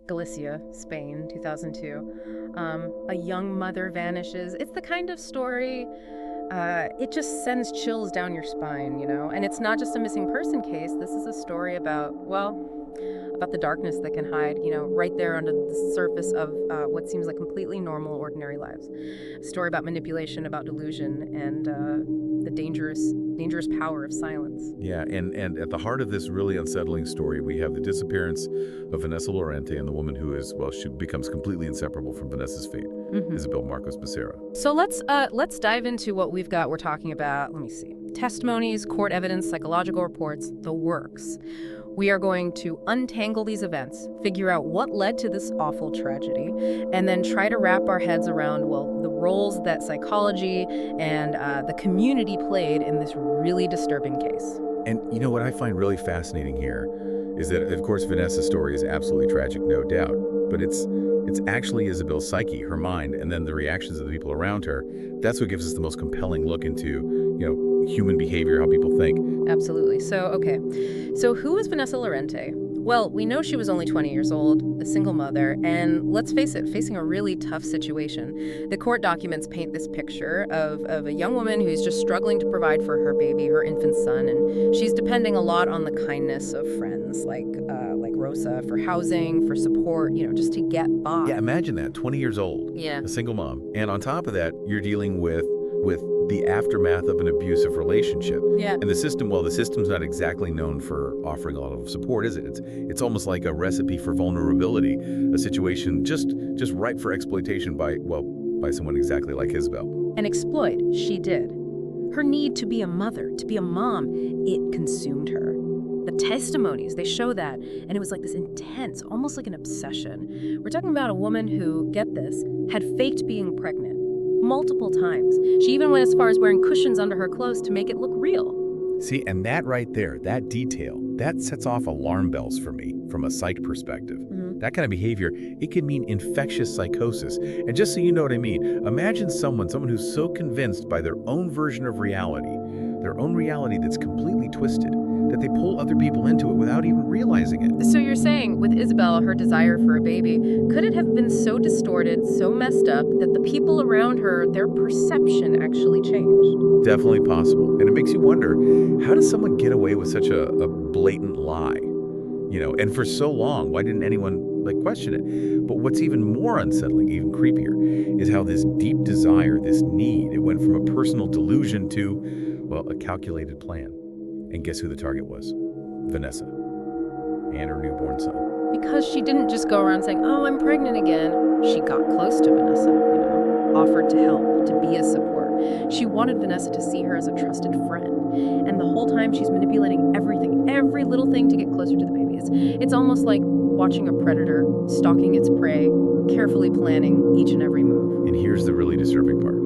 Galicia, Spain, 2002. A young mother vanishes. It's the kind of story, it just sends chills down your spine, you know? And it's not just a missing person case. This is a story about, well, about the darkness that can hide, you know, right there under the surface of what seems like completely normal, ordinary lives. A story about manipulation, about delusion, and the dangerous power of silence. Yeah, and at the heart of this really unsettling story, we have the disappearance of Vanessa Lorente and the woman who is, well, she becomes completely inseparable from Vanessa's fate, Isabel Marcos Becerra. So let's dive into what we've got. We're talking about, let me see, testimonies, court evidence, psychological reports, the works. We are going to untangle these events, figure out what led to this awful tragedy, and then try to wrap our heads around, well, the roles that psychology and the community played in this really disturbing case. And you know what I find really fascinating here is that, of course, Vanessa's story is absolutely tragic, no doubt, but it's actually Isabel's psyche, her mind, and then the reactions of the people around her. That's what gives us the most compelling look into, human behavior, how people think. Absolutely. So who is Vanessa Lorente? Well, we know she was only 20 years old, a single mother, and let's face it, facing a really tough situation. The court documents paint this picture of a young woman who's just struggling to provide for her baby, her infant son, and she's depending a lot on the kindness of friends like Rosa for housing, for support, just to get by. Yeah, imagine that, 20 years old, Yeah. a single mom. And on top of that, you're dealing with the aftermath of an abusive relationship. Yeah. And the system's not exactly known for offering a lot of support, is it? It's almost like a recipe for vulnerability, a situation just ripe for exploitation by someone exactly like Isabel. And exploit, she did. Her need to be a mother, to be a mom, it consumed her. The testimonies, they show that, and it was like this intense, almost like an obsession. We're talking about a woman who, get this, had faked being pregnant multiple times. She even went as far as wearing cushions under her clothes to make it look real. See, and that right there, that detail, that sets off alarm bells for me from a psych perspective. That kind of behavior, it can mean infectious psychosis. And just so you know what I mean, imagine someone who's so convinced by their own version of reality, their own reality that's completely twisted, that they pull other people into it without even realizing it. So you're saying, with Isabel, her desire for a baby, could it have been so distorted, so messed up, that the people around her, their perception actually changed? Definitely possible. And it makes you wonder, how does someone get away with such a blatant lie? And for so long, why didn't anyone question it? But what's even more unsettling, even creepier, is how this deep desire, this need, it went from a personal delusion to, well, a calculated plan. And guess who the target was? Vanessa and her newborn son. Because she didn't just go around saying, oh, I'm pregnant again. She got close to Vanessa, offered to help, to be a support. She wanted Vanessa to see her as a trusted friend. And the whole time she's manipulating everything, every little thing to get closer to the baby. It's almost like watching a predator stalking its prey, carefully planning each and every move. And here's the really disturbing part.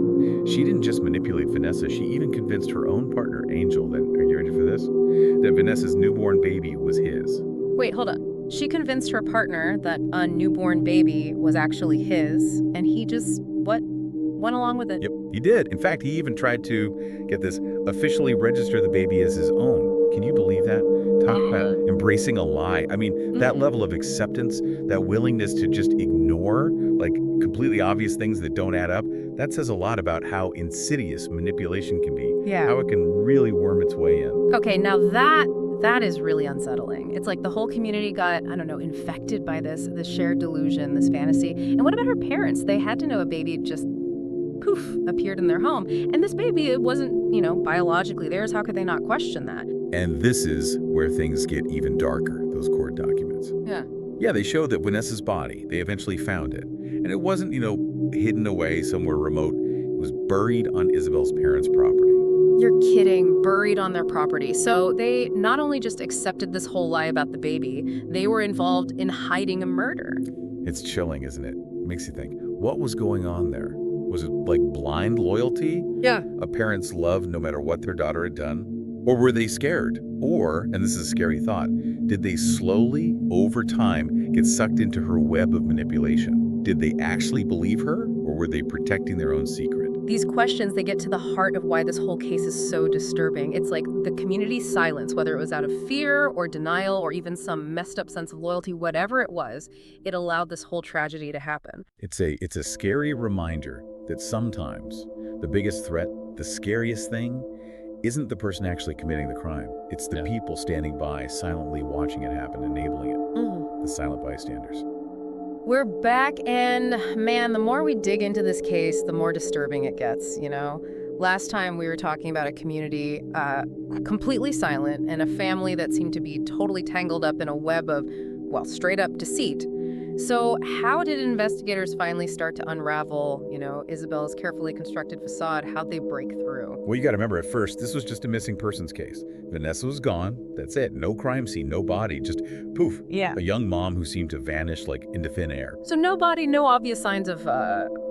She didn't just manipulate Vanessa, she even convinced her own partner, Angel, that, are you ready for this? That Vanessa's newborn baby was his. Wait, hold on. She convinced her partner that a newborn baby was actually his, and he just, went along with it. Yep, he did. In fact, he even tried to, get this, officially register the baby as his own. Can you believe that? Talk about embracing a lie. I mean, that level of acceptance, that willingness to just ignore, completely obvious things that don't add up, that says a lot about how insidious manipulation can be. Yeah. How it can really worm its way in. Okay, now that is really unsettling. It's like the whole community got, infected by this shared delusion, this fantasy. And what about her parents? They had to know a baby just poof, appeared in their home. And this baby, it wasn't, biologically theirs. How could they not question that? And this is where things get even darker, those court documents. Yeah. Yeah, they show that Vanessa's body, they eventually found it. And it wasn't, hidden away somewhere remote. It was buried on Isabel's parents' property. You're kidding, buried on their property. So they not only just accepted this whole lie about the baby, they were involved in hiding a murder. It's chilling, isn't it? Makes you think, what was going on there? Was it blind loyalty? Yeah. A parent's love no matter what their daughter had done? Or were they scared? Or, and this is a scary thought, did they slowly, over time, get sucked into her web of manipulation? Did they actually believe her, or were they protecting their own secret? These questions, they get to the heart of why this whole case is so disturbing. It's like the community's silence, whether it was out of fear or denial or even some messed up sense of loyalty, whatever it was, it allowed this whole tragedy to happen. It's a scary reminder that sometimes the biggest threat, the scariest thing, isn't the person actually committing the crime. It's the people standing by, silently watching it happen, enabling it. The silent bystanders. We're back, and man, the more we dig into this case, the more disturbing it gets, you know? Last time we were talking about a community completely silent and a family that seemed to be totally tangled up in a web of, well, straight up deceit. So how did investigators finally start to unravel, Isabel's carefully constructed facade? How'd they break through? Well, you got to remember, at first, this was just a missing persons case. Vanessa was gone. That's it. No crime scene, no body. Just poof. Yeah. A young mom who seemed to vanish like into thin air. So no body, no obvious signs of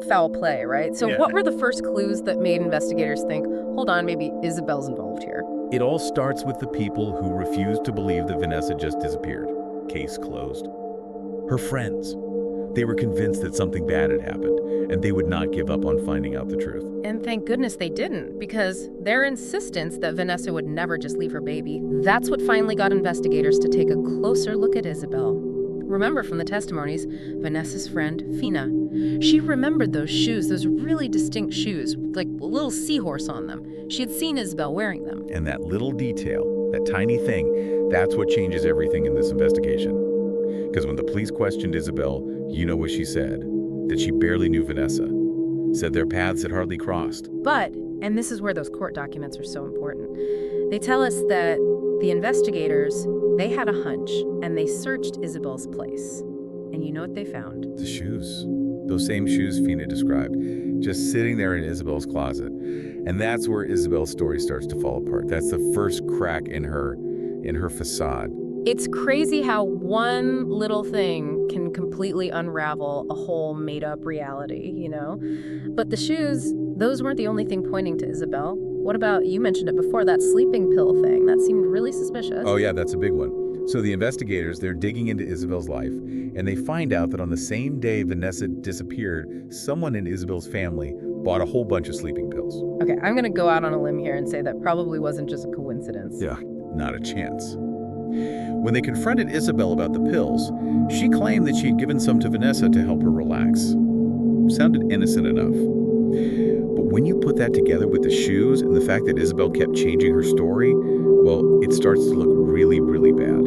foul play, right? So what were the first clues that made investigators think, hold on, maybe Isabel's involved here? It all starts with the people who refused to believe that Vanessa just disappeared. Case closed. Her friends. They were convinced that something bad had happened, and they would not give up on finding out the truth. And thank goodness they didn't, because their insistence that Vanessa would never just leave her baby, that's what finally got investigators to take a closer look at Isabel. Remember from the testimonies, Vanessa's friend, Fina. She remembered those shoes, those really distinct shoes, like a little seahorse on them. She had seen Isabel wearing them. And that little detail, that tiny thing, that's what changes everything in this investigation. Because when the police questioned Isabel, you know what she said? That she barely knew Vanessa. Said their paths had hardly crossed. But, and this is where those court documents are so important, they tell us that the investigators, they had a hunch, and they searched Isabel's place. And you know what they found? The shoes. Those same shoes Fina described, just sitting there in Isabel's closet. And that's where Isabel's story starts to fall apart. That's the first crack in her facade. It's crazy how one little thing can completely unravel a whole made-up reality, But the shoes, those weren't the only thing pointing to Isabel. What about, you mentioned it before, that sleeping pill thing? That seemed really suspicious. Oh yeah, that's a big one. So the investigators, they're digging into Isabel's life, and they find out that on the same day Vanessa disappeared, someone in Isabel's family bought a whole bunch of sleeping pills. Okay, I'm gonna go out on a limb here and say that probably wasn't just a coincidence. Yeah, not a chance. When they confronted Isabel about the pills, she claimed that she had given some to Vanessa to help her relax. Sounded innocent enough. But when you put that together with the shoes and the fact that Isabel kept changing her story, well, it starts to look really, really bad.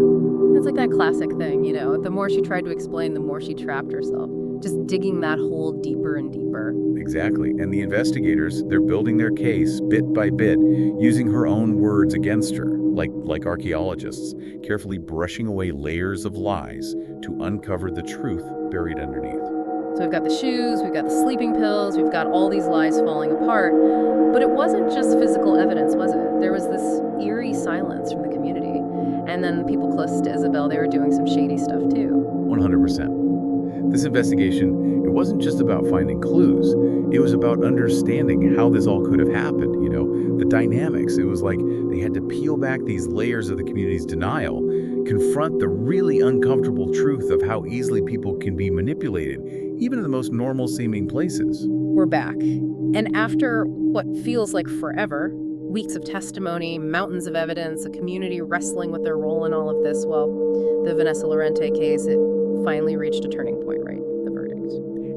It's like that classic thing, the more she tried to explain, the more she trapped herself. Just digging that hole deeper and deeper. Exactly. And the investigators, they're building their case bit by bit, using her own words against her, like archaeologists, carefully brushing away layers of lies to uncover the truth buried underneath. So we've got the shoes, we've got the sleeping pills, we've got all these lies falling apart. But it wasn't just physical evidence, was it? There was this eerie silence from the community. And then the people closest to Isabel, they were doing some shady stuff too. 100%. This investigation, it wasn't just about finding clues. It was about understanding how this all could have happened, the dynamics. It was like they had to peel back these layers of the community's denial, confront the really uncomfortable truth of how easily people can be manipulated, even in the most normal-seeming places. We're back. And after what feels like forever, weeks of testimony, mountains of evidence, a community wrestling with their role in all of this, well, the Vanessa Lorente case, it finally reached a turning point, right? The verdict.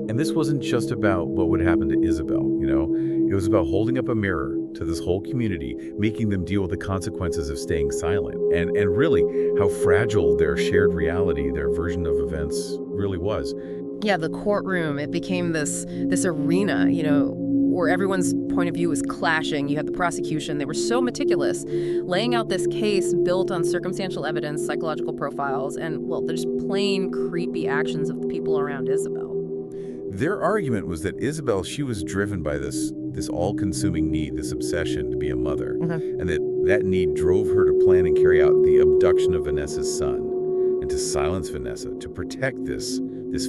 And this wasn't just about what would happen to Isabel, It was about holding up a mirror to this whole community, making them deal with the consequences of staying silent, and really how fragile their shared reality, their version of events really was. Yeah, the courtroom, it became this arena, where everyone's point of view was clashing. You had the prosecution. They were so meticulous, laying out this case built on circumstantial evidence, psychological profiles, and, well, the just plain creepy actions of the people around Isabel. Their argument was that Isabel, she was driven by this all-consuming need, this obsession to be a mother, and that need drove her to plan and carry out the abduction of Vanessa's son, and to silence Vanessa, to protect this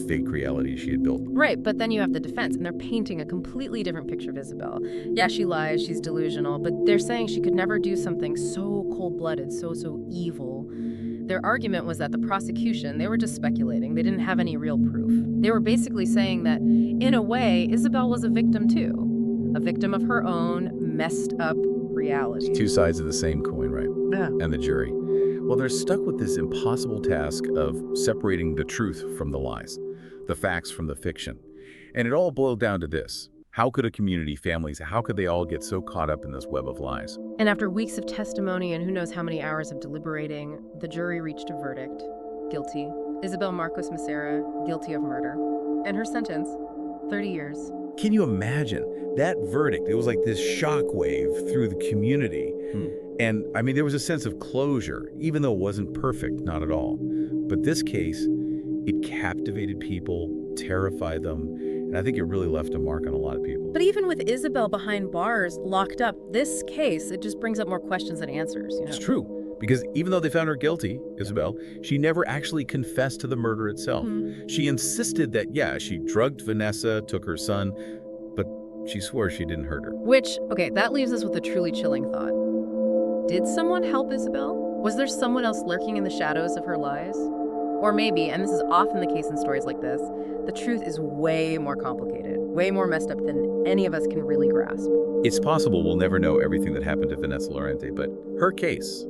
fake reality she had built. Right, but then you have the defense, and they're painting a completely different picture of Isabel. Yeah, she lies, she's delusional, but they're saying she could never do something so cold-blooded, so evil. Their argument was that the prosecution, they were just speculating. They didn't have any real proof. They were basically saying that, in a way, Isabel was a victim too. a victim of her own messed up reality. It's two sides of the same coin, right? Yeah. And the jury. Well, they're stuck with this impossible task of separating the truth from the lies, the facts from the fiction. And it all boiled down to this. How could a community, families, how could they all get so caught up in this web of lies? And after weeks of testimony and who knows how many hours of deliberating, the jury reached a verdict. Guilty. Isabel Marcos Macera, guilty of murder. And her sentence, 30 years. Can you imagine that verdict? It was like this shockwave through the community. And I mean, there was a sense of closure, even though it wasn't perfect, not at all. But this case, it captivated people, terrified them, and I think it really left a mark on a lot of people. But even with Isabel behind bars, locked up, this case, it just brings up more questions than answers, you know? It's true, because even though they found her guilty, Isabel, she never actually confessed to the murder itself. She insisted that, yeah, she drugged Vanessa, took her son, but she swore she didn't hurt her. Which, okay, that leaves us with a truly chilling thought. Did someone help Isabel? Was there someone else lurking in the shadows of her lies? Or maybe, and this is often the case in stories like this, the truth is way more complicated, way more messed up than any of us can really grasp. It's possible we'll never know everything that happened to Vanessa Lorente, but her case,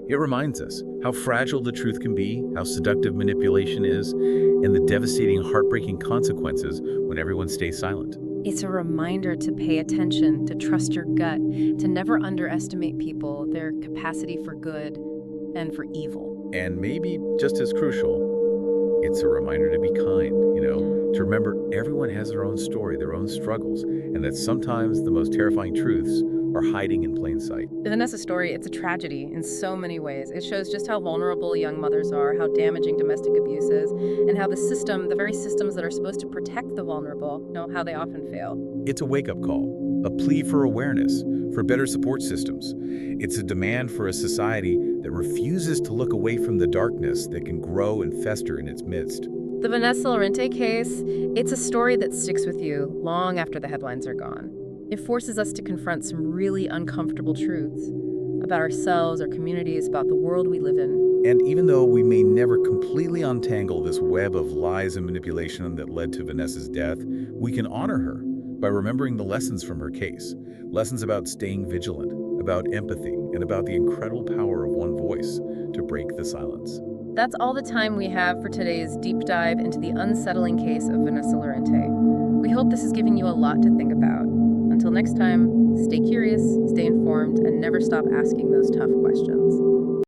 it reminds us how fragile the truth can be, how seductive manipulation is, and the devastating, heartbreaking consequences when everyone stays silent. It's a reminder to pay attention, to trust your gut, to never underestimate people, their capacity for good and for evil. And maybe just as crucial, it's a reminder to be kind, to remember everyone has their own story, their own struggles, and that sometimes the most terrifying truths are hiding in plain sight. Vanessa's story, it's a tragedy in so many ways. It shows just how vulnerable young mothers are, how damaging domestic abuse is, and how the system, the very systems that are supposed to protect the vulnerable, how they often fail. It's a wake-up call, a plea for awareness, for better support systems. It's a demand for a society that refuses to look away from the darkness that can grow and fester in its midst. The Vanessa Lorente case, it's a story that sticks with you long after the headlines are gone. It forces us to confront some really uncomfortable truths about ourselves, our communities, about the world we live in. And even though we may never completely untangle this web of lies and manipulation that led to Vanessa's death, we can honor her by remembering the lessons from her case. Lessons about staying vigilant, about empathy, and about the incredible power of one voice to break the silence. That's all the time we have for today's deep dive into the unsettling case of Vanessa Lorente. We hope this has given you a lot to think about. Until next time, stay curious, stay informed, and never stop asking those tough questions.